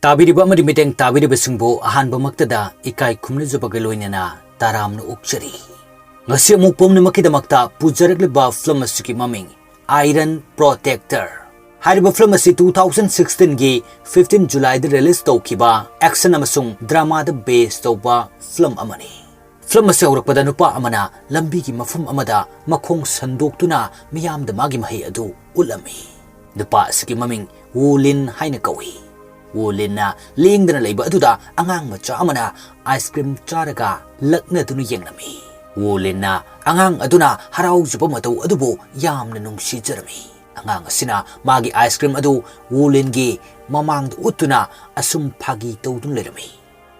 Tabiriba amadi miteng tabiriba singbo ahanba maktada ikai khumnajabage loinana taramna ukchari. Ngasi amuk pomnimakkidamakta pujarakliba film asiki maming Iron Protector. Hariba film asi 2016 gi 15 July da release tawkiba action amasung drama da base tawba film amani. Film asi haurakpada nupa amana lambi gi mafum amada makhong sandoktuna miyamda magi mahi adu ulami. Nupa asiki maming Wulin haina kawi. Wulina lingdana leiba aduda angang macha amana ice cream charaga lakna dunu yengnami. Wulina angang aduna harau jupa matau adubu yamna nungsi jarami. Angang asina magi ice cream adu Wulingi mamang utuna asum pagi tawdun lerami.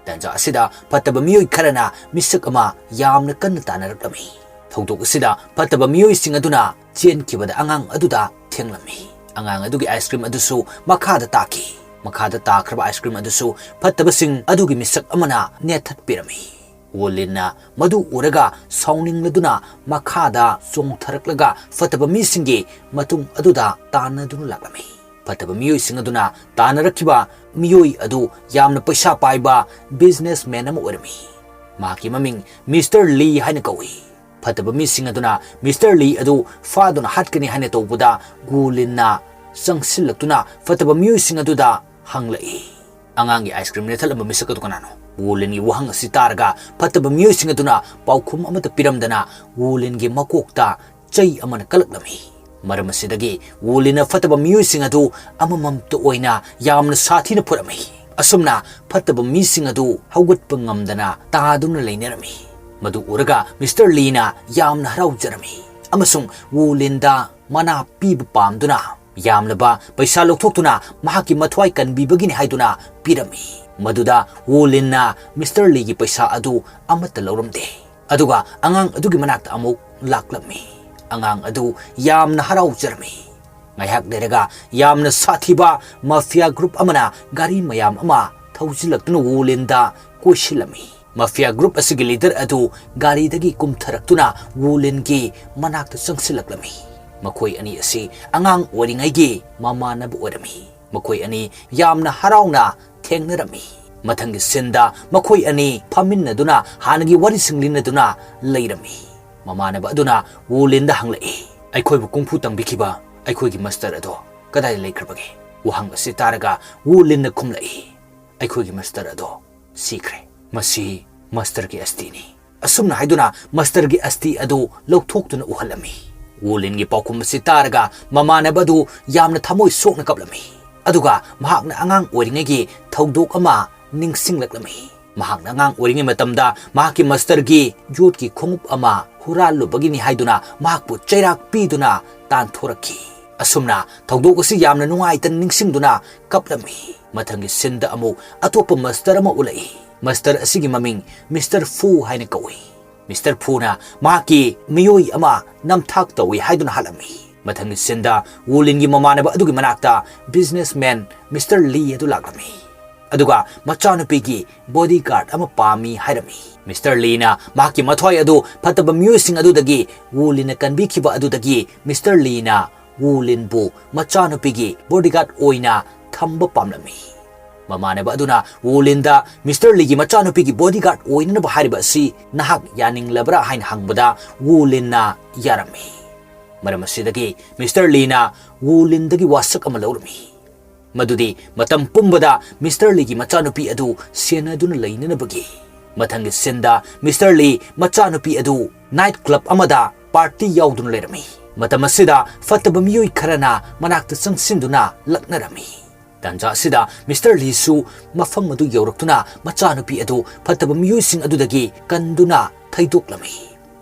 Tanja asida pataba miyoi karana misak ama yamna kanna tanarakami. Thawdok asida pataba miyoi sing aduna chen kibada angang aduda thenglami. Angang adugi ice cream adusu makhada taki. Makada takraba ice cream adusu pattabasing adugi misak amana nethat pirami. Wulina madu uraga sauning laduna makada songtharaklaga fataba misingi matung aduda tanadunu laklami. Fataba miyoi sing aduna tanarakiba miyoi adu yamna paisa paiba businessman ama urami. Maki maming Mr. Lee haina kawi. Fataba mising aduna Mr. Lee adu faduna hatkani haina tawbuda Wulina sangsilaktuna fataba miyoi sing aduda hanglai. Angangi ice cream nethal amba misak adu kanano. Wulin gi wahang sitarga pataba miyoi sing aduna paukhum amata piramdana Wulin gi makokta chai amana kalaklami. Maram asidagi Wulina fataba miyoi sing adu amamam to oina yamna sathina purami. Asumna fataba mi sing adu hawgatpa ngamdana taaduna leinarami. Madu uraga Mr. Lina yamna harau jarami. Amasung Wulinda mana piba pamduna Yamlaba paisa lokthokuna mahaki mathwai kanbibagini haiduna pirami. Maduda Wulina Mr. Lee gi paisa adu amata lauramde. Aduga angang adugi manakta amuk laklami. Angang adu yamna harau jarami. Ngayhak derega yamna sathiba mafia group amana gari mayam ama thaujilaktuna Wulinda koisilami. Mafia group asigi leader adu gari dagi kumtharaktuna Wulin gi manakta sangsilaklami. Makoi ani asi angang waringaigi mamanabu orami. Makoi ani yamna harauna thengnarami. Mathangi sinda makoi ani phaminna duna hanagi wari singlina duna leirami. Mamanaba aduna Wulinda hanglai. Aikoi bu kungfu tangbikiba aikoi gi master ado kadai leikrabage. Wahang asi taraga Wulinna khumlai. Aikoi gi master ado sikre. Masi master gi astini. Asumna haiduna master gi asti ado lokthokduna uhalami. Wulin gi paukum sitarga mamanabadu yamna thamoi sokna kaplami. Aduga mahakna angang oringegi thawdok ama ningsinglaklami. Mahakna angang oringi matamda mahaki master gi yot ki khongup ama huralu bagini haiduna mahakpu chairak piduna tanthoraki. Asumna thawdok asi yamna nungai tan ningsingduna kaplami. Mathangi sinda amu atopa master ama ulai. Master asigi maming Mr. Fu haina kawi. Mr. Puna maki miyoi ama namthak tawi haiduna halami. Mathangi sinda Wulingi mamanaba adugi manakta businessman Mr. Lee adu laklami. Aduga machanupigi bodyguard ama pami hairami. Mr. Lee na maki mathwai adu pataba miyoi sing adudagi Wulina kanbikiba adudagi Mr. Lee na Wulin bu machanupigi bodyguard oina thamba pamlami. Mamanaba aduna Wulinda Mr. Lee gi machanupigi bodyguard oina ba hariba si nahak yaning labra hain hangbada Wulinna yarami. Maram asidagi Mr. Lee na Wulindagi wasak ama laurami. Madudi matam pumbada Mr. Lee gi machanupi adu senaduna leinanabagi. Mathangi sinda Mr. Lee machanupi adu night club amada party yauduna lerami. Matam asida fataba miyoi kharana manakta sangsinduna laknarami. Tanja sida Mr. Lee su mafam adu yawraktuna machanupi adu pataba miyoi sing adudagi kanduna thaidoklami.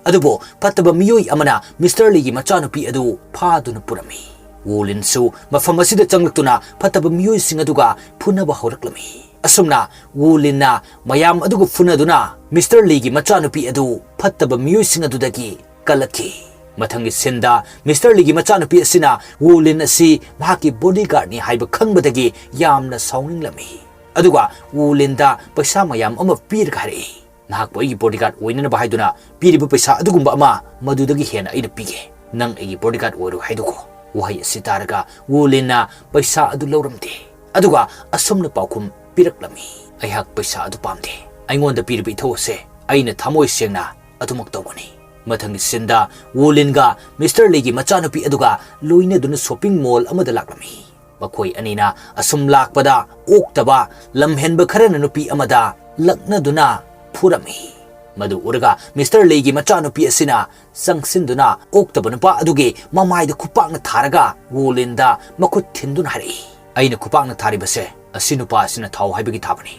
Adubo pataba miyoi amana Mr. Lee gi machanupi adu phaduna purami. Wulin su mafam asida changlaktuna pataba miyoi sing aduga phunaba horaklami. Asumna Wulinna mayam aduga phunaduna Mr. Lee gi machanupi adu pataba miyoi sing adudagi kalaki. Mathangi sinda Mr. Lee gi machanupi asina Wulin asi mahaki bodyguard ni haiba khangbadagi yamna sauninglami. Aduga Wulinda paisa mayam ama pirga hari. Nahak boy gi bodyguard oinana ba haiduna piriba paisa adugumba ama madudagi hena ida pige. Nang egi bodyguard oiru haiduko. Wahai asi taraga Wulinna paisa adu lauramde. Aduga asumna paukum ꯄꯤꯔꯛꯂꯝꯃꯤ꯫ ꯑꯩꯍꯥꯛ ꯄꯩꯁꯥ ꯑꯗꯨ ꯄꯥꯝꯗꯦ꯫ ꯑꯩꯉꯣꯟꯗ ꯄꯤꯔꯤꯕ ꯏꯊꯧ ꯑꯁꯤ ꯑꯩꯅ ꯊꯃꯣꯏ ꯁꯦꯡꯅ ꯑꯗꯨꯃꯛ ꯇꯧꯒꯅꯤ꯫ ꯃꯊꯪꯒꯤ ꯁꯤꯟꯗ ꯋꯨꯂꯤꯟꯒ ꯃꯤꯁꯇꯔ ꯂꯤꯒꯤ ꯃꯆꯥꯅꯨꯄꯤ ꯑꯗꯨꯒ ꯂꯣꯏꯅꯗꯨꯅ ꯁꯣꯄꯤꯡ ꯃꯣꯜ ꯑꯃꯗ ꯂꯥꯛꯂꯝꯃꯤ꯫ ꯃꯈꯣꯏ ꯑꯅꯤꯅ ꯑꯁꯨꯝ ꯂꯥꯛꯄꯗ ꯑꯣꯛꯇꯕ ꯂꯝꯍꯦꯟꯕ ꯈꯔꯅ ꯅꯨꯄꯤ ꯑꯃꯗ ꯂꯛꯅꯗꯨꯅ ꯐꯨꯔꯝꯃꯤ꯫ ꯃꯗꯨ ꯎꯔꯒ ꯃꯤꯁꯇꯔ ꯂꯤꯒꯤ ꯃꯆꯥꯅꯨꯄꯤ ꯑꯁꯤꯅ ꯆꯪꯁꯤꯟꯗꯨꯅ ꯑꯣꯛꯇꯕ ꯅꯨꯄꯥ ꯑꯗꯨꯒꯤ ꯃꯃꯥꯏꯗ ꯈꯨꯄꯥꯛꯅ ꯊꯥꯔꯒ ꯋꯨꯂꯤꯟꯗ ꯃꯈꯨꯠ ꯊꯤꯟꯗꯨꯅ ꯍꯥꯏꯔꯛꯏ, "ꯑꯩꯅ ꯈꯨꯄꯥꯛꯅ ꯊꯥꯔꯤꯕꯁꯦ ꯑꯁꯤ ꯅꯨꯄꯥ ꯑꯁꯤꯅ ꯊꯥꯎ ꯍꯥꯏꯕꯒꯤ ꯊꯥꯕꯅꯤ"꯫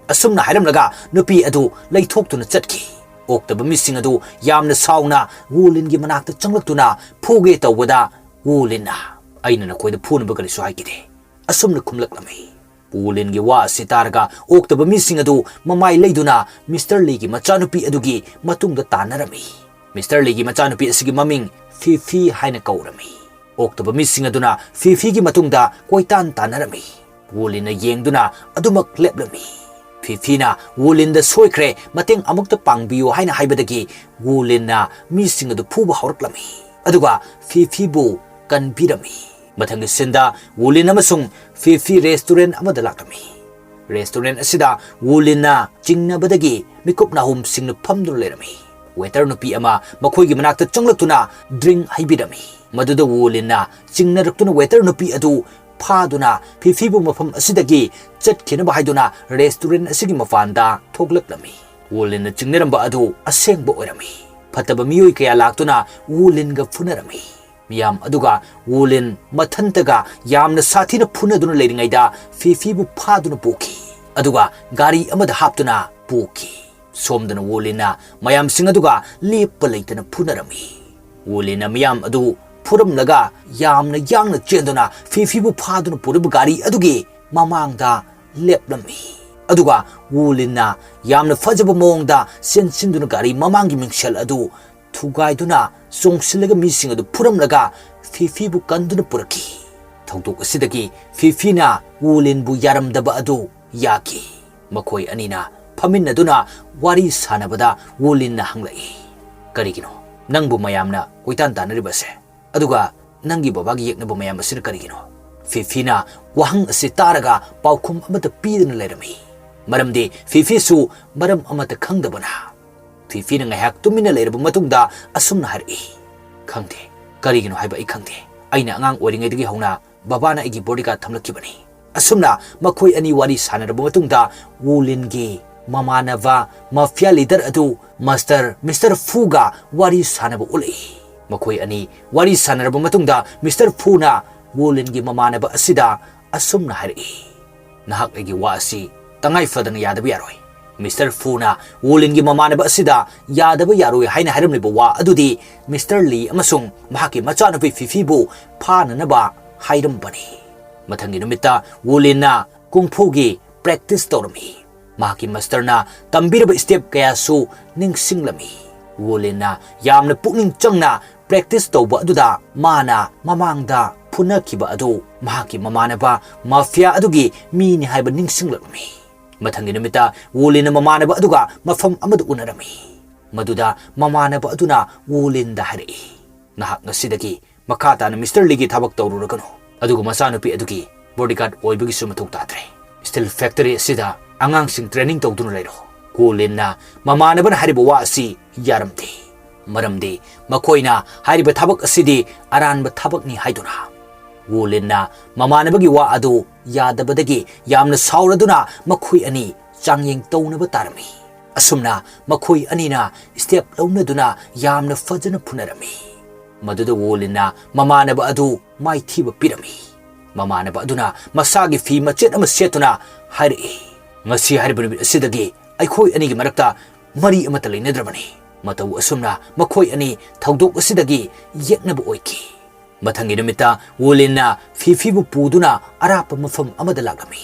ꯑꯁꯨꯝꯅ ꯍꯥꯏꯔꯝꯂꯒ ꯅꯨꯄꯤ ꯑꯗꯨ ꯂꯩꯊꯣꯛꯇꯨꯅ ꯆꯠꯈꯤ꯫ ꯑꯣꯛꯇꯕ ꯃꯤꯁꯤꯡ ꯑꯗꯨ ꯌꯥꯝꯅ ꯁꯥꯎꯅ ꯋꯨꯂꯤꯟꯒꯤ ꯃꯅꯥꯛꯇ ꯆꯪꯂꯛꯇꯨꯅ ꯐꯨꯒꯦ ꯇꯧꯕꯗ ꯋꯨꯂꯤꯟꯅ, "ꯑꯩꯅ ꯅꯈꯣꯏꯗ ꯐꯨꯅꯕ ꯀꯔꯤꯁꯨ ꯍꯥꯏꯈꯤꯗꯦ"꯫ ꯑꯁꯨꯝꯅ ꯈꯨꯝꯂꯛꯂꯝꯃꯤ꯫ ꯋꯨꯂꯤꯟꯒꯤ ꯋꯥ ꯑꯁꯤ ꯇꯥꯔꯒ ꯑꯣꯛꯇꯕ ꯃꯤꯁꯤꯡ ꯑꯗꯨ ꯃꯃꯥꯏ ꯂꯩꯗꯨꯅ ꯃꯤꯁꯇꯔ ꯂꯤꯒꯤ ꯃꯆꯥꯅꯨꯄꯤ ꯑꯗꯨꯒꯤ ꯃꯇꯨꯡꯗ ꯇꯥꯟꯅꯔꯝꯃꯤ꯫ ꯃꯤꯁꯇꯔ ꯂꯤꯒꯤ ꯃꯆꯥꯅꯨꯄꯤ ꯑꯁꯤꯒꯤ ꯃꯃꯤꯡ ꯐꯤꯐꯤ ꯍꯥꯏꯅ ꯀꯧꯔꯝꯃꯤ꯫ ꯑꯣꯛꯇꯕ ꯃꯤꯁꯤꯡ ꯑꯗꯨꯅ ꯐꯤꯐꯤꯒꯤ ꯃꯇꯨꯡꯗ ꯀꯣꯏꯇꯥꯟ ꯇꯥꯟꯅꯔꯝꯃꯤ꯫ ꯋꯨꯂꯤꯟꯅ ꯌꯦꯡꯗꯨꯅ ꯑꯗꯨꯃꯛ ꯂꯦꯞꯂꯝꯃꯤ꯫ ꯐꯤꯐꯤꯅ ꯋꯨꯂꯤꯟꯗ "ꯁꯣꯏꯈ꯭ꯔꯦ, ꯃꯇꯦꯡ ꯑꯃꯨꯛꯇ ꯄꯥꯡꯕꯤꯌꯨ" ꯍꯥꯏꯅ ꯍꯥꯏꯕꯗꯒꯤ ꯋꯨꯂꯤꯟꯅ ꯃꯤꯁꯤꯡ ꯑꯗꯨ ꯐꯨꯕ ꯍꯧꯔꯛꯂꯝꯃꯤ ꯑꯗꯨꯒ ꯐꯤꯐꯤꯕꯨ ꯀꯟꯕꯤꯔꯝꯃꯤ꯫ ꯃꯊꯪꯒꯤ ꯁꯤꯟꯗ ꯋꯨꯂꯤꯟ ꯑꯃꯁꯨꯡ ꯐꯤꯐꯤ ꯔꯦꯁꯇꯨꯔꯦꯟꯠ ꯑꯃꯗ ꯂꯥꯛꯂꯝꯃꯤ꯫ ꯔꯦꯁꯇꯨꯔꯦꯟꯠ ꯑꯁꯤꯗ ꯋꯨꯂꯤꯟꯅ ꯆꯤꯡꯅꯕꯗꯒꯤ ꯃꯤꯀꯨꯞ ꯅꯥꯍꯨꯝꯁꯤꯡꯅ ꯐꯝꯗꯨꯅ ꯂꯩꯔꯝꯃꯤ꯫ ꯋꯦꯇꯔ ꯅꯨꯄꯤ ꯑꯃ ꯃꯈꯣꯏꯒꯤ ꯃꯅꯥꯛꯇ ꯆꯪꯂꯛꯇꯨꯅ ꯗ꯭ꯔꯤꯡ ꯍꯩꯕꯤꯔꯝꯃꯤ꯫ ꯃꯗꯨꯗ ꯋꯨꯂꯤꯟꯅ ꯆꯤꯡꯅꯔꯛꯇꯨꯅ ꯋꯦꯇꯔ ꯅꯨꯄꯤ ꯑꯗꯨ ꯐꯥꯗꯨꯅ ꯐꯤꯐꯤꯕꯨ ꯃꯐꯝ ꯑꯁꯤꯗꯒꯤ ꯆꯠꯈꯤꯅꯕ ꯍꯥꯏꯗꯨꯅ ꯔꯦꯁꯇꯨꯔꯦꯟꯠ ꯑꯁꯤꯒꯤ ꯃꯄꯥꯟꯗ ꯊꯣꯛꯂꯛꯂꯝꯃꯤ꯫ ꯋꯨꯂꯤꯟꯅ ꯆꯤꯡꯅꯔꯝꯕ ꯑꯗꯨ ꯑꯁꯦꯡꯕ ꯑꯣꯏꯔꯝꯃꯤ꯫ ꯐꯠꯇꯕ ꯃꯤꯑꯣꯏ ꯀꯌꯥ ꯂꯥꯛꯇꯨꯅ ꯋꯨꯂꯤꯟꯒ ꯐꯨꯅꯔꯝꯃꯤ꯫ ꯃꯤꯌꯥꯝ ꯑꯗꯨꯒ ꯋꯨꯂꯤꯟ ꯃꯊꯟꯇꯒ ꯌꯥꯝꯅ ꯁꯥꯊꯤꯅ ꯐꯨꯅꯗꯨꯅ ꯂꯩꯔꯤꯉꯩꯗ ꯐꯤꯐꯤꯕꯨ ꯐꯥꯗꯨꯅ ꯄꯨꯈꯤ ꯑꯗꯨꯒ ꯒꯥꯔꯤ ꯑꯃꯗ ꯍꯥꯞꯇꯨꯅ ꯄꯨꯈꯤ꯫ ꯁꯣꯝꯗꯅ ꯋꯨꯂꯤꯟꯅ ꯃꯌꯥꯝꯁꯤꯡ ꯑꯗꯨꯒ ꯂꯦꯞꯄ ꯂꯩꯇꯅ ꯐꯨꯅꯔꯝꯃꯤ꯫ ꯋꯨꯂꯤꯟꯅ ꯃꯤꯌꯥꯝ ꯑꯗꯨ ꯐꯨꯔꯝꯂꯒ ꯌꯥꯝꯅ ꯌꯥꯡꯅ ꯆꯦꯟꯗꯨꯅ ꯐꯤꯐꯤꯕꯨ ꯐꯥꯗꯨꯅ ꯄꯨꯔꯤꯕ ꯒꯥꯔꯤ ꯑꯗꯨꯒꯤ ꯃꯃꯥꯡꯗ ꯂꯦꯞꯂꯝꯃꯤ ꯑꯗꯨꯒ ꯋꯨꯂꯤꯟꯅ ꯌꯥꯝꯅ ꯐꯖꯕ ꯃꯑꯣꯡꯗ ꯆꯦꯟꯁꯤꯟꯗꯨꯅ ꯒꯥꯔꯤ ꯃꯃꯥꯡꯒꯤ ꯃꯤꯡꯁꯦꯜ ꯑꯗꯨ ꯊꯨꯒꯥꯏꯗꯨꯅ ꯆꯣꯡꯁꯤꯜꯂꯒ ꯃꯤꯁꯤꯡ ꯑꯗꯨ ꯐꯨꯔꯝꯂꯒ ꯐꯤꯐꯤꯕꯨ ꯀꯟꯗꯨꯅ ꯄꯨꯔꯛꯈꯤ꯫ ꯊꯧꯗꯣꯛ ꯑꯁꯤꯗꯒꯤ ꯐꯤꯐꯤꯅ ꯋꯨꯂꯤꯟꯕꯨ ꯌꯥꯔꯝꯗꯕ ꯑꯗꯨ ꯌꯥꯈꯤ꯫ ꯃꯈꯣꯏ ꯑꯅꯤꯅ ꯐꯝꯃꯤꯟꯅꯗꯨꯅ ꯋꯥꯔꯤ ꯁꯥꯟꯅꯕꯗ ꯋꯨꯂꯤꯟꯅ ꯍꯪꯂꯛꯏ, "ꯀꯔꯤꯒꯤꯅꯣ ꯅꯪꯕꯨ ꯃꯌꯥꯝꯅ ꯀꯣꯏꯇꯥꯟ ꯇꯥꯟꯅꯔꯤꯕꯁꯦ? ꯑꯗꯨꯒ ꯅꯪꯒꯤ ꯕꯕꯥꯒꯤ ꯌꯦꯛꯅꯕ ꯃꯌꯥꯝ ꯑꯁꯤꯅ ꯀꯔꯤꯒꯤꯅꯣ?" ꯐꯤꯐꯤꯅ ꯋꯥꯍꯪ ꯑꯁꯤ ꯇꯥꯔꯒ ꯄꯥꯎꯈꯨꯝ ꯑꯃꯠꯇ ꯄꯤꯗꯨꯅ ꯂꯩꯔꯝꯃꯤ꯫ ꯃꯔꯝꯗꯤ ꯐꯤꯐꯤꯁꯨ ꯃꯔꯝ ꯑꯃꯠꯇ ꯈꯪꯗꯕꯅ꯫ ꯐꯤꯐꯤꯅ ꯉꯥꯏꯍꯥꯛ ꯇꯨꯃꯤꯟꯅ ꯂꯩꯔꯕ ꯃꯇꯨꯡꯗ ꯑꯁꯨꯝꯅ ꯍꯥꯏꯔꯛꯏ, "ꯈꯪꯗꯦ, ꯀꯔꯤꯒꯤꯅꯣ ꯍꯥꯏꯕ ꯑꯩ ꯈꯪꯗꯦ꯫ ꯑꯩꯅ ꯑꯉꯥꯡ ꯑꯣꯏꯔꯤꯉꯩꯗꯒꯤ ꯍꯧꯅ ꯕꯕꯥꯅ ꯑꯩꯒꯤ ꯕꯣꯗꯤꯒꯥꯔꯗ ꯊꯝꯂꯛꯈꯤꯕꯅꯤ"꯫ ꯑꯁꯨꯝꯅ ꯃꯈꯣꯏ ꯑꯅꯤ ꯋꯥꯔꯤ ꯁꯥꯟꯅꯔꯕ ꯃꯇꯨꯡꯗ ꯋꯨꯂꯤꯟꯒꯤ ꯃꯃꯥꯟꯅꯕ ꯃꯥꯐꯤꯌꯥ ꯂꯤꯗꯔ ꯑꯗꯨ ꯃꯤꯁꯇꯔ ꯐꯨꯒ ꯋꯥꯔꯤ ꯁꯥꯟꯅꯕ ꯎꯠꯂꯛꯏ꯫ ꯃꯈꯣꯏ ꯑꯅꯤ ꯋꯥꯔꯤ ꯁꯥꯟꯅꯔꯕ ꯃꯇꯨꯡꯗ ꯃꯤꯁꯇꯔ ꯐꯨꯅ ꯋꯨꯂꯤꯟꯒꯤ ꯃꯃꯥꯟꯅꯕ ꯑꯁꯤꯗ ꯑꯁꯨꯝꯅ ꯍꯥꯏꯔꯛꯏ, "ꯅꯍꯥꯛ ꯑꯩꯒꯤ ꯋꯥ ꯑꯁꯤ ꯇꯉꯥꯏ ꯐꯗꯅ ꯌꯥꯗꯕ ꯌꯥꯔꯣꯏ"꯫ ꯃꯤꯁꯇꯔ ꯐꯨꯅ ꯋꯨꯂꯤꯟꯒꯤ ꯃꯃꯥꯟꯅꯕ ꯑꯁꯤꯗ ꯌꯥꯗꯕ ꯌꯥꯔꯣꯏ ꯍꯥꯏꯅ ꯍꯥꯏꯔꯝꯂꯤꯕ ꯋꯥ ꯑꯗꯨꯗꯤ ꯃꯤꯁꯇꯔ ꯂꯤ ꯑꯃꯁꯨꯡ ꯃꯍꯥꯛꯀꯤ ꯃꯆꯥꯅꯨꯄꯤ ꯐꯤꯐꯤꯕꯨ ꯐꯥꯅꯅꯕ ꯍꯥꯏꯔꯝꯕꯅꯤ꯫ ꯃꯊꯪꯒꯤ ꯅꯨꯃꯤꯠꯇ ꯋꯨꯂꯤꯟꯅ ꯀꯨꯡꯐꯨꯒꯤ ꯄ꯭ꯔꯦꯛꯇꯤꯁ ꯇꯧꯔꯝꯃꯤ꯫ ꯃꯍꯥꯛꯀꯤ ꯃꯥꯁꯇꯔꯅ ꯇꯝꯕꯤꯔꯕ ꯁ꯭ꯇꯦꯞ ꯀꯌꯥꯁꯨ ꯅꯤꯡꯁꯤꯡꯂꯝꯃꯤ꯫ ꯋꯨꯂꯤꯟꯅ ꯌꯥꯝꯅ ꯄꯨꯛꯅꯤꯡ ꯆꯪꯅ ꯄ꯭ꯔꯦꯛꯇꯤꯁ ꯇꯧꯕ ꯑꯗꯨꯗ ꯃꯥꯅ ꯃꯃꯥꯡꯗ ꯐꯨꯅꯈꯤꯕ ꯑꯗꯨ ꯃꯍꯥꯛꯀꯤ ꯃꯃꯥꯟꯅꯕ ꯃꯥꯐꯤꯌꯥ ꯑꯗꯨꯒꯤ ꯃꯤꯅꯤ ꯍꯥꯏꯕ ꯅꯤꯡꯁꯤꯡꯂꯛꯂꯝꯃꯤ꯫ ꯃꯊꯪꯒꯤ ꯅꯨꯃꯤꯠꯇ ꯋꯨꯂꯤꯟꯅ ꯃꯃꯥꯟꯅꯕ ꯑꯗꯨꯒ ꯃꯐꯝ ꯑꯃꯗ ꯎꯅꯔꯝꯃꯤ꯫ ꯃꯗꯨꯗ ꯃꯃꯥꯟꯅꯕ ꯑꯗꯨꯅ ꯋꯨꯂꯤꯟꯗ ꯍꯥꯏꯔꯛꯏ, "ꯅꯍꯥꯛ ꯉꯁꯤꯗꯒꯤ ꯃꯈꯥ ꯇꯥꯅ ꯃꯤꯁꯇꯔ ꯂꯤꯒꯤ ꯊꯕꯛ ꯇꯧꯔꯨꯔꯒꯅꯨ, ꯑꯗꯨꯒ ꯃꯆꯥꯅꯨꯄꯤ ꯑꯗꯨꯒꯤ ꯕꯣꯗꯤꯒꯥꯔꯗ ꯑꯣꯏꯕꯒꯤꯁꯨ ꯃꯊꯧ ꯇꯥꯗ꯭ꯔꯦ꯫ ꯁ꯭ꯇꯤꯜ ꯐꯦꯛꯇꯔꯤ ꯑꯁꯤꯗ ꯑꯉꯥꯡꯁꯤꯡ ꯇ꯭ꯔꯦꯅꯤꯡ ꯇꯧꯗꯨꯅ ꯂꯩꯔꯣ"꯫ ꯋꯨꯂꯤꯟꯅ ꯃꯃꯥꯟꯅꯕꯅ ꯍꯥꯏꯔꯤꯕ ꯋꯥ ꯑꯁꯤ ꯌꯥꯔꯝꯗꯦ, ꯃꯔꯝꯗꯤ ꯃꯈꯣꯏꯅ ꯍꯥꯏꯔꯤꯕ ꯊꯕꯛ ꯑꯁꯤꯗꯤ ꯑꯔꯥꯟꯕ ꯊꯕꯛꯅꯤ ꯍꯥꯏꯗꯨꯅ꯫ ꯋꯨꯂꯤꯟꯅ ꯃꯃꯥꯟꯅꯕꯒꯤ ꯋꯥ ꯑꯗꯨ ꯌꯥꯗꯕꯗꯒꯤ ꯌꯥꯝꯅ ꯁꯥꯎꯔꯗꯨꯅ ꯃꯈꯣꯏ ꯑꯅꯤ ꯆꯥꯡꯌꯦꯡ ꯇꯧꯅꯕ ꯇꯥꯔꯝꯃꯤ꯫ ꯑꯁꯨꯝꯅ ꯃꯈꯣꯏ ꯑꯅꯤꯅ ꯁ꯭ꯇꯦꯞ ꯂꯧꯅꯗꯨꯅ ꯌꯥꯝꯅ ꯐꯖꯅ ꯐꯨꯅꯔꯝꯃꯤ꯫ ꯃꯗꯨꯗ ꯋꯨꯂꯤꯟꯅ ꯃꯃꯥꯟꯅꯕ ꯑꯗꯨ ꯃꯥꯏꯊꯤꯕ ꯄꯤꯔꯝꯃꯤ꯫ ꯃꯃꯥꯟꯅꯕ ꯑꯗꯨꯅ ꯃꯁꯥꯒꯤ ꯐꯤ ꯃꯆꯦꯠ ꯑꯃ ꯁꯦꯠꯇꯨꯅ ꯍꯥꯏꯔꯛꯏ, "ꯉꯁꯤ ꯍꯥꯏꯔꯤꯕ ꯅꯨꯃꯤꯠ ꯑꯁꯤꯗꯒꯤ ꯑꯩꯈꯣꯏ ꯑꯅꯤꯒꯤ ꯃꯔꯛꯇ ꯃꯔꯤ ꯑꯃꯠꯇ ꯂꯩꯅꯗ꯭ꯔꯕꯅꯤ"꯫ ꯃꯇꯧ ꯑꯁꯨꯝꯅ ꯃꯈꯣꯏ ꯑꯅꯤ ꯊꯧꯗꯣꯛ ꯑꯁꯤꯗꯒꯤ ꯌꯦꯛꯅꯕ ꯑꯣꯏꯈꯤ꯫ ꯃꯊꯪꯒꯤ ꯅꯨꯃꯤꯠꯇ ꯋꯨꯂꯤꯟꯅ ꯐꯤꯐꯤꯕꯨ ꯄꯨꯗꯨꯅ ꯑꯔꯥꯞꯄ ꯃꯐꯝ ꯑꯃꯗ ꯂꯥꯛꯂꯝꯃꯤ꯫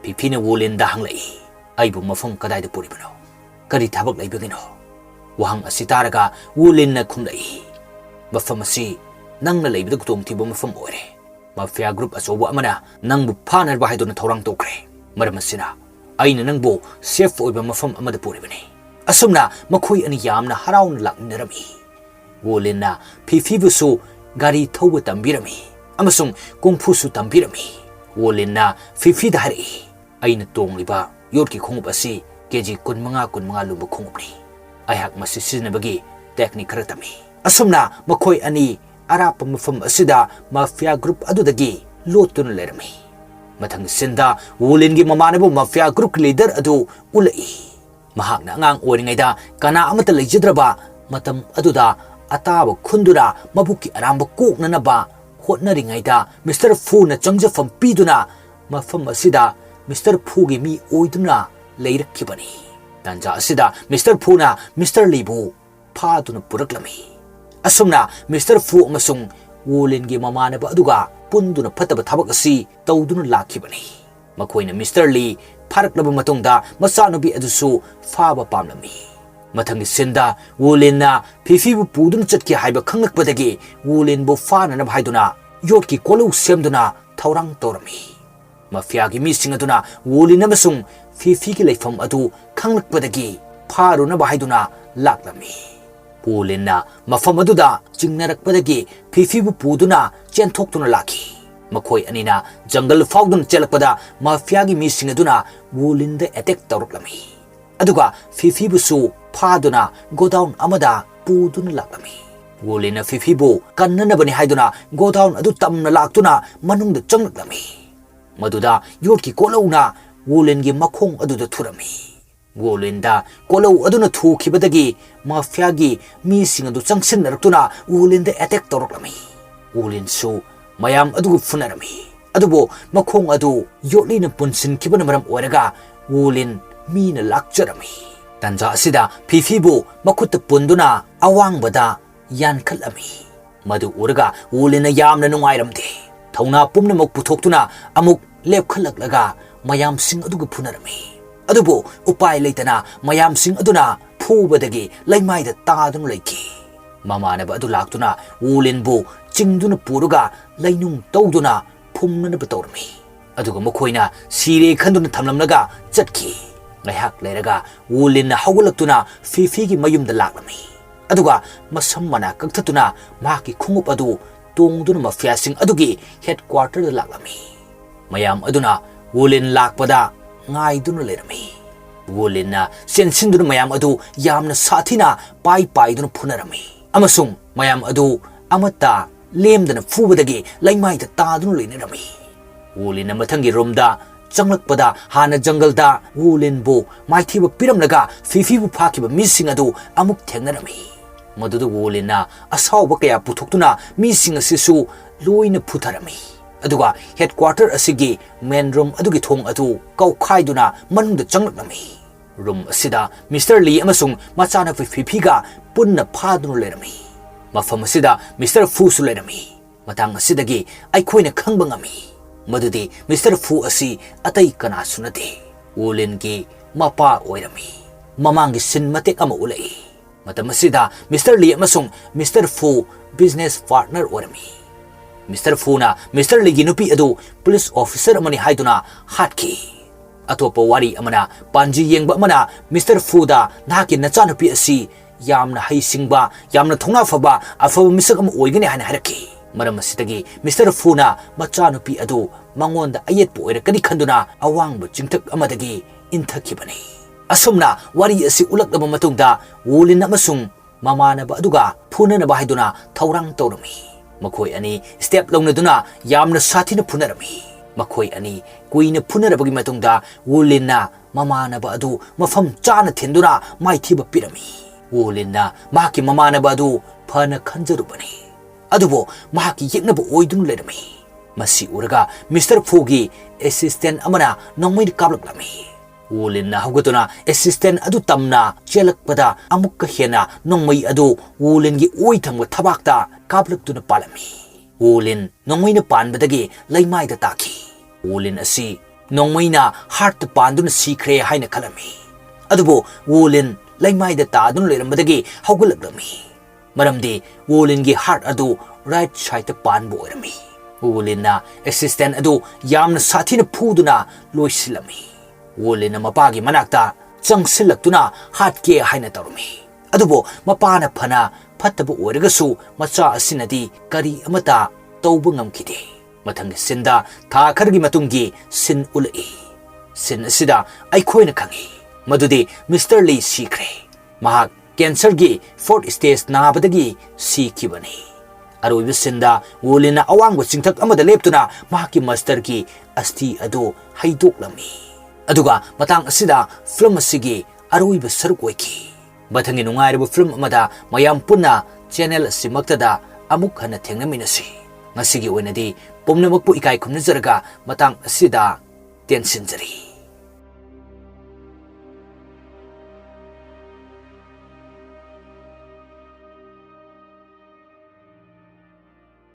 ꯐꯤꯐꯤꯅ ꯋꯨꯂꯤꯟꯗ ꯍꯪꯂꯛꯏ, "ꯑꯩꯕꯨ ꯃꯐꯝ ꯀꯗꯥꯏꯗ ꯄꯨꯔꯤꯕꯅꯣ? ꯀꯔꯤ ꯊꯕꯛ ꯂꯩꯕꯒꯤꯅꯣ?" ꯋꯥꯍꯪ ꯑꯁꯤ ꯇꯥꯔꯒ ꯋꯨꯂꯤꯟꯅ ꯈꯨꯝꯂꯛꯏ, "ꯃꯐꯝ ꯑꯁꯤ ꯅꯪꯅ ꯂꯩꯕꯗ ꯈꯨꯗꯣꯡꯊꯤꯕ ꯃꯐꯝ ꯑꯣꯏꯔꯦ꯫ ꯃꯥꯐꯤꯌꯥ ꯒ꯭ꯔꯨꯞ ꯑꯆꯧꯕ ꯑꯃꯅ ꯅꯪꯕꯨ ꯐꯥꯅꯕ ꯍꯥꯏꯗꯨꯅ ꯊꯧꯔꯥꯡ ꯇꯧꯈ꯭ꯔꯦ꯫ ꯃꯔꯝ ꯑꯁꯤꯅ ꯑꯩꯅ ꯅꯪꯕꯨ ꯁꯦꯐ ꯑꯣꯏꯕ ꯃꯐꯝ ꯑꯃꯗ ꯄꯨꯔꯤꯕꯅꯤ"꯫ ꯑꯁꯨꯝꯅ ꯃꯈꯣꯏ ꯑꯅꯤ ꯌꯥꯝꯅ ꯍꯔꯥꯎꯅ ꯂꯥꯛꯃꯤꯟꯅꯔꯝꯃꯤ꯫ ꯋꯨꯂꯤꯟꯅ ꯐꯤꯐꯤꯕꯨꯁꯨ ꯒꯥꯔꯤ ꯊꯧꯕ ꯇꯝꯕꯤꯔꯝꯃꯤ ꯑꯃꯁꯨꯡ ꯀꯨꯡꯐꯨꯁꯨ ꯇꯝꯕꯤꯔꯝꯃꯤ꯫ ꯋꯨꯂꯤꯟꯅ ꯐꯤꯐꯤꯗ ꯍꯥꯏꯔꯛꯏ, ꯑꯩꯅ ꯇꯣꯡꯂꯤꯕ ꯌꯣꯠꯀꯤ ꯈꯣꯡꯎꯞ ꯑꯁꯤ ꯀꯦꯖꯤ 15 ꯂꯨꯝꯕ ꯈꯣꯡꯎꯞꯅꯤ꯫ ꯑꯩꯍꯥꯛ ꯃꯁꯤ ꯁꯤꯖꯤꯟꯅꯕꯒꯤ ꯇꯦꯛꯅꯤꯛ ꯈꯔ ꯇꯝꯃꯤ꯫ ꯑꯁꯨꯝꯅ ꯃꯈꯣꯏ ꯑꯅꯤ ꯑꯔꯥꯞꯄ ꯃꯐꯝ ꯑꯁꯤꯗ ꯃꯥꯐꯤꯌꯥ ꯒ꯭ꯔꯨꯞ ꯑꯗꯨꯗꯒꯤ ꯂꯣꯠꯇꯨꯅ ꯂꯩꯔꯝꯃꯤ꯫ ꯃꯊꯪ ꯁꯤꯟꯗ ꯋꯨꯂꯤꯟꯒꯤ ꯃꯃꯥꯟꯅꯕ ꯃꯥꯐꯤꯌꯥ ꯒ꯭ꯔꯨꯞꯀꯤ ꯂꯤꯗꯔ ꯑꯗꯨ ꯎꯠꯂꯛꯏ꯫ ꯃꯍꯥꯛꯅ ꯑꯉꯥꯡ ꯑꯣꯏꯔꯤꯉꯩꯗ ꯀꯅꯥ ꯑꯃꯠꯇ ꯂꯩꯖꯗ꯭ꯔꯕ ꯃꯇꯝ ꯑꯗꯨꯗ ꯑꯇꯥꯕ ꯈꯨꯟꯗꯨꯅ ꯃꯕꯨꯛꯀꯤ ꯑꯔꯥꯝꯕ ꯀꯣꯛꯅꯅꯕ ꯍꯣꯠꯅꯔꯤꯉꯩꯗ ꯃꯤꯁꯇꯔ ꯐꯨꯅ ꯆꯪꯖꯐꯝ ꯄꯤꯗꯨꯅ ꯃꯐꯝ ꯑꯁꯤꯗ ꯃꯤꯁꯇꯔ ꯐꯨꯒꯤ ꯃꯤ ꯑꯣꯏꯗꯨꯅ ꯂꯩꯔꯛꯈꯤꯕꯅꯤ꯫ ꯇꯥꯟꯖꯥ ꯑꯁꯤꯗ ꯃꯤꯁꯇꯔ ꯐꯨꯅ ꯃꯤꯁꯇꯔ ꯂꯤꯕꯨ ꯐꯥꯗꯨꯅ ꯄꯨꯔꯛꯂꯝꯃꯤ꯫ ꯑꯁꯨꯝꯅ ꯃꯤꯁꯇꯔ ꯐꯨ ꯑꯃꯁꯨꯡ ꯋꯨꯂꯤꯟꯒꯤ ꯃꯃꯥꯟꯅꯕ ꯑꯗꯨꯒ ꯄꯨꯟꯗꯨꯅ ꯐꯠꯇꯕ ꯊꯕꯛ ꯑꯁꯤ ꯇꯧꯗꯨꯅ ꯂꯥꯛꯈꯤꯕꯅꯤ꯫ ꯃꯈꯣꯏꯅ ꯃꯤꯁꯇꯔ ꯂꯤ ꯐꯥꯔꯛꯂꯕ ꯃꯇꯨꯡꯗ ꯃꯆꯥꯅꯨꯄꯤ ꯑꯗꯨꯁꯨ ꯐꯥꯕ ꯄꯥꯝꯂꯝꯃꯤ꯫ ꯃꯊꯪꯒꯤ ꯁꯤꯟꯗ ꯋꯨꯂꯤꯟꯅ ꯐꯤꯐꯤꯕꯨ ꯄꯨꯗꯨꯅ ꯆꯠꯈꯤ ꯍꯥꯏꯕ ꯈꯪꯂꯛꯄꯗꯒꯤ ꯋꯨꯂꯤꯟꯕꯨ ꯐꯥꯅꯅꯕ ꯍꯥꯏꯗꯨꯅ ꯌꯣꯠꯀꯤ ꯀꯣꯜꯍꯧ ꯁꯦꯝꯗꯨꯅ ꯊꯧꯔꯥꯡ ꯇꯧꯔꯝꯃꯤ꯫ ꯃꯥꯐꯤꯌꯥꯒꯤ ꯃꯤꯁꯤꯡ ꯑꯗꯨꯅ ꯋꯨꯂꯤꯟ ꯑꯃꯁꯨꯡ ꯐꯤꯐꯤꯒꯤ ꯂꯩꯐꯝ ꯑꯗꯨ ꯈꯪꯂꯛꯄꯗꯒꯤ ꯐꯥꯔꯨꯅꯕ ꯍꯥꯏꯗꯨꯅ ꯂꯥꯛꯂꯝꯃꯤ꯫ ꯋꯨꯂꯤꯟꯅ ꯃꯐꯝ ꯑꯗꯨꯗ ꯆꯤꯡꯅꯔꯛꯄꯗꯒꯤ ꯐꯤꯐꯤꯕꯨ ꯄꯨꯗꯨꯅ ꯆꯦꯟꯊꯣꯛꯇꯨꯅ ꯂꯥꯛꯈꯤ꯫ ꯃꯈꯣꯏ ꯑꯅꯤꯅ ꯖꯪꯒꯜ ꯐꯥꯎꯗꯨꯅ ꯆꯦꯜꯂꯛꯄꯗ ꯃꯥꯐꯤꯌꯥꯒꯤ ꯃꯤꯁꯤꯡ ꯑꯗꯨꯅ ꯋꯨꯂꯤꯟꯗ ꯑꯦꯇꯦꯛ ꯇꯧꯔꯛꯂꯝꯃꯤ꯫ ꯑꯗꯨꯒ ꯐꯤꯐꯤꯕꯨꯁꯨ ꯐꯥꯗꯨꯅ ꯒꯣꯗꯥꯎꯟ ꯑꯃꯗ ꯄꯨꯗꯨꯅ ꯂꯥꯛꯂꯝꯃꯤ꯫ ꯋꯨꯂꯤꯟꯅ ꯐꯤꯐꯤꯕꯨ ꯀꯟꯅꯅꯕꯅꯤ ꯍꯥꯏꯗꯨꯅ ꯒꯣꯗꯥꯎꯟ ꯑꯗꯨ ꯇꯝꯅ ꯂꯥꯛꯇꯨꯅ ꯃꯅꯨꯡꯗ ꯆꯪꯂꯛꯂꯝꯃꯤ꯫ ꯃꯗꯨꯗ ꯌꯣꯠꯀꯤ ꯀꯣꯜꯍꯧꯅ ꯋꯨꯂꯤꯟꯒꯤ ꯃꯈꯣꯡ ꯑꯗꯨꯗ ꯊꯨꯔꯝꯃꯤ꯫ ꯋꯨꯂꯤꯟꯗ ꯀꯣꯜꯍꯧ ꯑꯗꯨꯅ ꯊꯨꯈꯤꯕꯗꯒꯤ ꯃꯥꯐꯤꯌꯥꯒꯤ ꯃꯤꯁꯤꯡ ꯑꯗꯨ ꯆꯪꯁꯤꯟꯅꯔꯛꯇꯨꯅ ꯋꯨꯂꯤꯟꯗ ꯑꯦꯇꯦꯛ ꯇꯧꯔꯛꯂꯝꯃꯤ꯫ ꯋꯨꯂꯤꯟꯁꯨ ꯃꯌꯥꯝ ꯑꯗꯨꯒ ꯐꯨꯅꯔꯝꯃꯤ꯫ ꯑꯗꯨꯕꯨ ꯃꯈꯣꯡ ꯑꯗꯨ ꯌꯣꯠꯂꯤꯅ ꯄꯨꯟꯁꯤꯟꯈꯤꯕꯅ ꯃꯔꯝ ꯑꯣꯏꯔꯒ ꯋꯨꯂꯤꯟ ꯃꯤꯅ ꯂꯥꯛꯆꯔꯝꯃꯤ꯫ ꯇꯥꯟꯖꯥ ꯑꯁꯤꯗ ꯐꯤꯐꯤꯕꯨ ꯃꯈꯨꯠꯇ ꯄꯨꯟꯗꯨꯅ ꯑꯋꯥꯡꯕꯗ ꯌꯥꯟꯈꯠꯂꯝꯃꯤ꯫ ꯃꯗꯨ ꯎꯔꯒ ꯋꯨꯂꯤꯟꯅ ꯌꯥꯝꯅ ꯅꯨꯡꯉꯥꯏꯔꯝꯗꯦ꯫ ꯊꯧꯅꯥ ꯄꯨꯝꯅꯃꯛ ꯄꯨꯊꯣꯛꯇꯨꯅ ꯑꯃꯨꯛ ꯂꯦꯞꯈꯠꯂꯛꯂꯒ ꯃꯌꯥꯝꯁꯤꯡ ꯑꯗꯨꯒ ꯐꯨꯅꯔꯝꯃꯤ꯫ ꯑꯗꯨꯕꯨ ꯎꯄꯥꯏ ꯂꯩꯇꯅ ꯃꯌꯥꯝꯁꯤꯡ ꯑꯗꯨꯅ ꯐꯨꯕꯗꯒꯤ ꯂꯩꯃꯥꯏꯗ ꯇꯥꯗꯨꯅ ꯂꯩꯈꯤ꯫ ꯃꯃꯥꯟꯅꯕ ꯑꯗꯨ ꯂꯥꯛꯇꯨꯅ ꯋꯨꯂꯤꯟꯕꯨ ꯆꯤꯡꯗꯨꯅ ꯄꯨꯔꯒ ꯂꯩꯅꯨꯡ ꯇꯧꯗꯨꯅ ꯐꯨꯝꯅꯅꯕ ꯇꯧꯔꯝꯃꯤ꯫ ꯑꯗꯨꯒ ꯃꯈꯣꯏꯅ ꯁꯤꯔꯦ ꯈꯟꯗꯨꯅ ꯊꯝꯂꯝꯂꯒ ꯆꯠꯈꯤ꯫ ꯉꯥꯏꯍꯥꯛ ꯂꯩꯔꯒ ꯋꯨꯂꯤꯟꯅ ꯍꯧꯒꯠꯂꯛꯇꯨꯅ ꯐꯤꯐꯤꯒꯤ ꯃꯌꯨꯝꯗ ꯂꯥꯛꯂꯝꯃꯤ꯫ ꯑꯗꯨꯒ ꯃꯁꯝ ꯃꯅꯥ ꯀꯛꯊꯠꯇꯨꯅ ꯃꯍꯥꯛꯀꯤ ꯈꯣꯡꯎꯞ ꯑꯗꯨ ꯇꯣꯡꯗꯨꯅ ꯃꯥꯐꯤꯌꯥꯁꯤꯡ ꯑꯗꯨꯒꯤ ꯍꯦꯗꯀ꯭ꯋꯥꯔꯇꯔꯗ ꯂꯥꯛꯂꯝꯃꯤ꯫ ꯃꯌꯥꯝ ꯑꯗꯨꯅ ꯋꯨꯂꯤꯟ ꯂꯥꯛꯄꯗ ꯉꯥꯏꯗꯨꯅ ꯂꯩꯔꯝꯃꯤ꯫ ꯋꯨꯂꯤꯟꯅ ꯆꯦꯟꯁꯤꯟꯗꯨꯅ ꯃꯌꯥꯝ ꯑꯗꯨ ꯌꯥꯝꯅ ꯁꯥꯊꯤꯅ ꯄꯥꯏꯗꯨꯅ ꯐꯨꯅꯔꯝꯃꯤ꯫ ꯑꯃꯁꯨꯡ ꯃꯌꯥꯝ ꯑꯗꯨ ꯑꯃꯠꯇ ꯂꯦꯝꯗꯅ ꯐꯨꯕꯗꯒꯤ ꯂꯩꯃꯥꯏꯗ ꯇꯥꯗꯨꯅ ꯂꯩꯅꯔꯝꯃꯤ꯫ ꯋꯨꯂꯤꯟꯅ ꯃꯊꯪꯒꯤ ꯔꯨꯝꯗ ꯆꯪꯂꯛꯄꯗ ꯍꯥꯟꯅ ꯖꯪꯒꯜꯗ ꯋꯨꯂꯤꯟꯕꯨ ꯃꯥꯏꯊꯤꯕ ꯄꯤꯔꯝꯂꯒ ꯐꯤꯐꯤꯕꯨ ꯐꯥꯈꯤꯕ ꯃꯤꯁꯤꯡ ꯑꯗꯨ ꯑꯃꯨꯛ ꯊꯦꯡꯅꯔꯝꯃꯤ꯫ ꯃꯗꯨꯗ ꯋꯨꯂꯤꯟꯅ ꯑꯁꯥꯎꯕ ꯀꯌꯥ ꯄꯨꯊꯣꯛꯇꯨꯅ ꯃꯤꯁꯤꯡ ꯑꯁꯤꯁꯨ ꯂꯣꯏꯅ ꯐꯨꯊꯔꯝꯃꯤ꯫ ꯑꯗꯨꯒ ꯍꯦꯗꯀ꯭ꯋꯥꯔꯇꯔ ꯑꯁꯤꯒꯤ ꯃꯦꯟ ꯔꯨꯝ ꯑꯗꯨꯒꯤ ꯊꯣꯡ ꯑꯗꯨ ꯀꯧꯈꯥꯏꯗꯨꯅ ꯃꯅꯨꯡꯗ ꯆꯪꯂꯛꯂꯝꯃꯤ꯫ ꯔꯨꯝ ꯑꯁꯤꯗ ꯃꯤꯁꯇꯔ ꯂꯤ ꯑꯃꯁꯨꯡ ꯃꯆꯥꯅꯨꯄꯤ ꯐꯤꯐꯤꯒ ꯄꯨꯟꯅ ꯐꯥꯗꯨꯅ ꯂꯩꯔꯝꯃꯤ꯫ ꯃꯐꯝ ꯑꯁꯤꯗ ꯃꯤꯁꯇꯔ ꯐꯨꯁꯨ ꯂꯩꯔꯝꯃꯤ꯫ ꯃꯇꯥꯡ ꯑꯁꯤꯗꯒꯤ ꯑꯩꯈꯣꯏꯅ ꯈꯪꯕ ꯉꯝꯃꯤ ꯃꯗꯨꯗꯤ ꯃꯤꯁꯇꯔ ꯐꯨ ꯑꯁꯤ ꯑꯇꯩ ꯀꯅꯥꯁꯨ ꯅꯠꯇꯦ, ꯋꯨꯂꯤꯟꯒꯤ ꯃꯄꯥ ꯑꯣꯏꯔꯝꯃꯤ꯫ ꯃꯃꯥꯡꯒꯤ ꯁꯤꯟ ꯃꯇꯦꯛ ꯑꯃ ꯎꯠꯂꯛꯏ꯫ ꯃꯇꯝ ꯑꯁꯤꯗ ꯃꯤꯁꯇꯔ ꯂꯤ ꯑꯃꯁꯨꯡ ꯃꯤꯁꯇꯔ ꯐꯨ ꯕꯤꯖꯤꯅꯦꯁ ꯄꯥꯔꯠꯅꯔ ꯑꯣꯏꯔꯝꯃꯤ꯫ ꯃꯤꯁꯇꯔ ꯐꯨꯅ ꯃꯤꯁꯇꯔ ꯂꯤꯒꯤ ꯅꯨꯄꯤ ꯑꯗꯨ ꯄꯨꯂꯤꯁ ꯑꯣꯐꯤꯁꯔ ꯑꯃꯅꯤ ꯍꯥꯏꯗꯨꯅ ꯍꯥꯠꯈꯤ꯫ ꯑꯇꯣꯞꯄ ꯋꯥꯔꯤ ꯑꯃꯅ ꯄꯥꯟꯖꯤ ꯌꯦꯡꯕ ꯑꯃꯅ ꯃꯤꯁꯇꯔ ꯐꯨꯗ ꯅꯍꯥꯛꯀꯤ ꯅꯆꯥꯅꯨꯄꯤ ꯑꯁꯤ ꯌꯥꯝꯅ ꯍꯩꯁꯤꯡꯕ, ꯌꯥꯝꯅ ꯊꯧꯅꯥ ꯐꯕ, ꯑꯐꯕ ꯃꯤꯁꯛ ꯑꯃ ꯑꯣꯏꯒꯅꯤ ꯍꯥꯏꯅ ꯍꯥꯏꯔꯛꯈꯤ꯫ ꯃꯔꯝ ꯑꯁꯤꯗꯒꯤ ꯃꯤꯁꯇꯔ ꯐꯨꯅ ꯃꯆꯥꯅꯨꯄꯤ ꯑꯗꯨ ꯃꯉꯣꯟꯗ ꯑꯌꯦꯠꯄ ꯑꯣꯏꯔꯛꯀꯅꯤ ꯈꯟꯗꯨꯅ ꯑꯋꯥꯡꯕ ꯆꯤꯡꯊꯛ ꯑꯃꯗꯒꯤ ꯏꯟꯊꯈꯤꯕꯅꯤ꯫ ꯑꯁꯨꯝꯅ ꯋꯥꯔꯤ ꯑꯁꯤ ꯎꯠꯂꯛꯂꯕ ꯃꯇꯨꯡꯗ ꯋꯨꯂꯤꯟ ꯑꯃꯁꯨꯡ ꯃꯃꯥꯟꯅꯕ ꯑꯗꯨꯒ ꯐꯨꯅꯅꯕ ꯍꯥꯏꯗꯨꯅ ꯊꯧꯔꯥꯡ ꯇꯧꯔꯝꯃꯤ꯫ ꯃꯈꯣꯏ ꯑꯅꯤ ꯁ꯭ꯇꯦꯞ ꯂꯧꯅꯗꯨꯅ ꯌꯥꯝꯅ ꯁꯥꯊꯤꯅ ꯐꯨꯅꯔꯝꯃꯤ꯫ ꯃꯈꯣꯏ ꯑꯅꯤ ꯀꯨꯏꯅ ꯐꯨꯅꯔꯕꯒꯤ ꯃꯇꯨꯡꯗ ꯋꯨꯂꯤꯟꯅ ꯃꯃꯥꯟꯅꯕ ꯑꯗꯨ ꯃꯐꯝ ꯆꯥꯅ ꯊꯤꯟꯗꯨꯅ ꯃꯥꯏꯊꯤꯕ ꯄꯤꯔꯝꯃꯤ꯫ ꯋꯨꯂꯤꯟꯅ ꯃꯍꯥꯛꯀꯤ ꯃꯃꯥꯟꯅꯕ ꯑꯗꯨ ꯐꯅ ꯈꯟꯖꯔꯨꯕꯅꯤ, ꯑꯗꯨꯕꯨ ꯃꯍꯥꯛꯀꯤ ꯌꯦꯛꯅꯕ ꯑꯣꯏꯗꯨꯅ ꯂꯩꯔꯝꯃꯤ꯫ ꯃꯁꯤ ꯎꯔꯒ ꯃꯤꯁꯇꯔ ꯐꯨꯒꯤ ꯑꯦꯁꯤꯁꯇꯦꯟꯠ ꯑꯃꯅ ꯅꯣꯡꯃꯩꯅ ꯀꯥꯞꯂꯛꯂꯝꯃꯤ꯫ ꯋꯨꯂꯤꯟꯅ ꯍꯧꯒꯠꯇꯨꯅ ꯑꯦꯁꯤꯁꯇꯦꯟꯠ ꯑꯗꯨ ꯇꯝꯅ ꯆꯦꯜꯂꯛꯄꯗ ꯑꯃꯨꯛꯀ ꯍꯦꯟꯅ ꯅꯣꯡꯃꯩ ꯑꯗꯨ ꯋꯨꯂꯤꯟꯒꯤ ꯑꯣꯏ ꯊꯪꯕ ꯊꯕꯥꯛꯇ ꯀꯥꯞꯂꯛꯇꯨꯅ ꯄꯥꯜꯂꯝꯃꯤ꯫ ꯋꯨꯂꯤꯟ ꯅꯣꯡꯃꯩꯅ ꯄꯥꯟꯕꯗꯒꯤ ꯂꯩꯃꯥꯏꯗ ꯇꯥꯈꯤ꯫ ꯋꯨꯂꯤꯟ ꯑꯁꯤ ꯅꯣꯡꯃꯩꯅ ꯍꯥꯔꯠꯇ ꯄꯥꯟꯗꯨꯅ ꯁꯤꯈ꯭ꯔꯦ ꯍꯥꯏꯅ ꯈꯜꯂꯝꯃꯤ꯫ ꯑꯗꯨꯕꯨ ꯋꯨꯂꯤꯟ ꯂꯩꯃꯥꯏꯗ ꯇꯥꯗꯨꯅ ꯂꯩꯔꯝꯕꯗꯒꯤ ꯍꯧꯒꯠꯂꯛꯂꯝꯃꯤ, ꯃꯔꯝꯗꯤ ꯋꯨꯂꯤꯟꯒꯤ ꯍꯥꯔꯠ ꯑꯗꯨ ꯔꯥꯏꯠ ꯁꯥꯏꯗꯇ ꯄꯥꯟꯕ ꯑꯣꯏꯔꯝꯃꯤ꯫ ꯋꯨꯂꯤꯟꯅ ꯑꯦꯁꯤꯁꯇꯦꯟꯠ ꯑꯗꯨ ꯌꯥꯝꯅ ꯁꯥꯊꯤꯅ ꯐꯨꯗꯨꯅ ꯂꯣꯏꯁꯤꯜꯂꯝꯃꯤ꯫ ꯋꯨꯂꯤꯟꯅ ꯃꯄꯥꯒꯤ ꯃꯅꯥꯛꯇ ꯆꯪꯁꯤꯜꯂꯛꯇꯨꯅ ꯍꯥꯠꯀꯦ ꯍꯥꯏꯅ ꯇꯧꯔꯝꯃꯤ꯫ ꯑꯗꯨꯕꯨ ꯃꯄꯥꯅ ꯐꯅ ꯐꯠꯇꯕ ꯑꯣꯏꯔꯒꯁꯨ ꯃꯆꯥ ꯑꯁꯤꯅꯗꯤ ꯀꯔꯤ ꯑꯃꯠꯇ ꯇꯧꯕ ꯉꯝꯈꯤꯗꯦ꯫ ꯃꯊꯪꯒꯤ ꯁꯤꯟꯗ ꯊꯥ ꯈꯔꯒꯤ ꯃꯇꯨꯡꯒꯤ ꯁꯤꯟ ꯎꯠꯂꯛꯏ꯫ sin asida aikhoina khangi madudi Mr. Lee sikre mahak cancer gi 4th stage nabadagi sikibani aroi sinda wolina awang singthak amada leptuna mahaki master gi asti ado haidok lami aduga matang asida film asigi aroi saruk oiki bathangi nungai film amada mayam punna channel simaktada amuk hana thengnaminasi ngasigi oinadi pomnamakpu ikai khumnajaraga matang asida tension jari